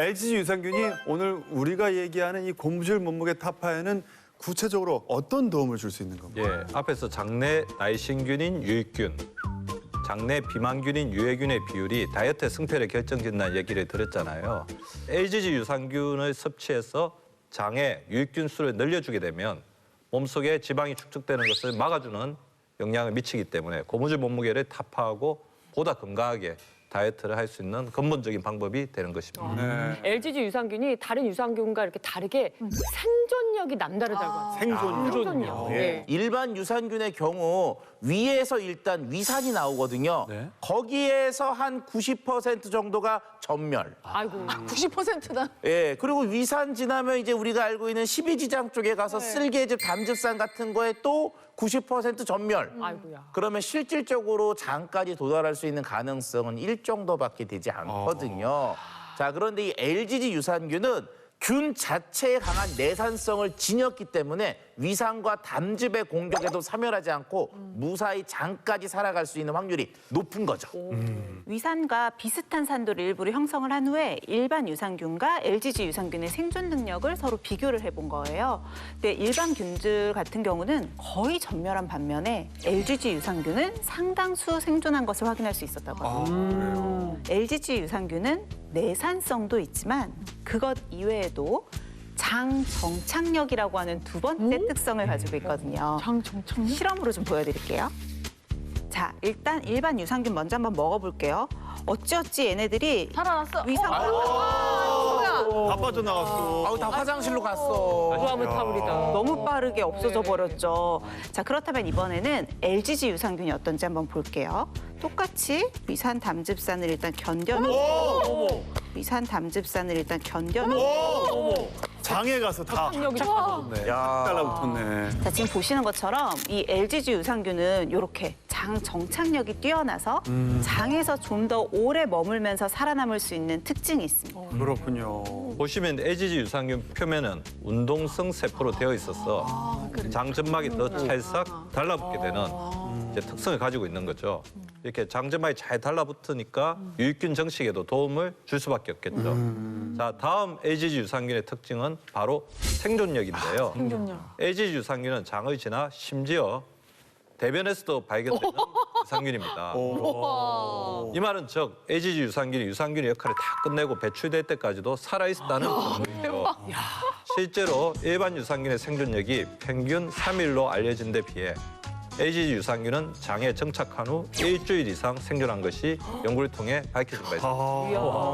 LGG 유산균이 오늘 우리가 얘기하는 이 고무줄 몸무게 타파에는 구체적으로 어떤 도움을 줄 수 있는 겁니까? 예, 앞에서 장내 나이신균인 유익균, 장내 비만균인 유해균의 비율이 다이어트 승패를 결정짓는다는 얘기를 드렸잖아요. LGG 유산균을 섭취해서 장의 유익균 수를 늘려주게 되면 몸속에 지방이 축적되는 것을 막아주는 영향을 미치기 때문에 고무줄 몸무게를 타파하고 보다 건강하게 다이어트를 할 수 있는 근본적인 방법이 되는 것입니다. 네. LGG 유산균이 다른 유산균과 이렇게 다르게 생존력이 남다르다고 합니다. 생존력. 네. 일반 유산균의 경우 위에서 일단 위산이 나오거든요. 네. 거기에서 한 90% 정도가 전멸. 아이고. 90%다. 예, 그리고 위산 지나면 이제 우리가 알고 있는 십이지장 쪽에 가서 쓸개즙, 담즙산 같은 거에 또 90% 전멸. 아이고야. 그러면 실질적으로 장까지 도달할 수 있는 가능성은 1 정도밖에 되지 않거든요. 자, 그런데 이 LGG 유산균은 균 자체에 강한 내산성을 지녔기 때문에 위산과 담즙의 공격에도 사멸하지 않고 무사히 장까지 살아갈 수 있는 확률이 높은 거죠. 위산과 비슷한 산도를 일부러 형성을 한 후에 일반 유산균과 LGG 유산균의 생존 능력을 서로 비교를 해본 거예요. 근데 일반 균들 같은 경우는 거의 전멸한 반면에 LGG 유산균은 상당수 생존한 것을 확인할 수 있었다고 합니다. LGG 유산균은 내산성도 있지만 그것 이외에도 장정착력이라고 하는 두 번째 특성을 가지고 있거든요. 장정착력? 실험으로 좀 보여드릴게요. 자, 일단 일반 유산균 먼저 한번 먹어볼게요. 어찌어찌 얘네들이 살아났어. 위산과 다 빠져나갔어. 아우, 다 화장실로 갔어. 무아무타불이다. 너무 빠르게 없어져 버렸죠. 자, 그렇다면 이번에는 LGG 유산균이 어떤지 한번 볼게요. 똑같이 위산 담즙산을 일단 견뎌놓고 위산 담즙산을 일단 견뎌놓고 장에 가서 다 생존력이 달라붙었네. 자, 지금 보시는 것처럼 이 LGG 유산균은 이렇게 장 정착력이 뛰어나서 장에서 좀 더 오래 머물면서 살아남을 수 있는 특징이 있습니다. 그렇군요. 보시면 LGG 유산균 표면은 운동성 세포로 되어 있어서 장점막이 더 찰싹 달라붙게 되는 이제 특성을 가지고 있는 거죠. 이렇게 장점막이 잘 달라붙으니까 유익균 정식에도 도움을 줄 수밖에 없겠죠. 자, 다음 LGG 유산균의 특징은 바로 생존력인데요. LGG 유산균은 장을 지나 심지어 대변에서도 발견되는 유산균입니다. 이 말은 즉 LGG 유산균이 유산균의 역할을 다 끝내고 배출될 때까지도 살아있다는 증거예요. 실제로 일반 유산균의 생존력이 평균 3일로 알려진 데 비해 LGG 유산균은 장에 정착한 후 일주일 이상 생존한 것이 연구를 통해 밝혀진 바 있습니다.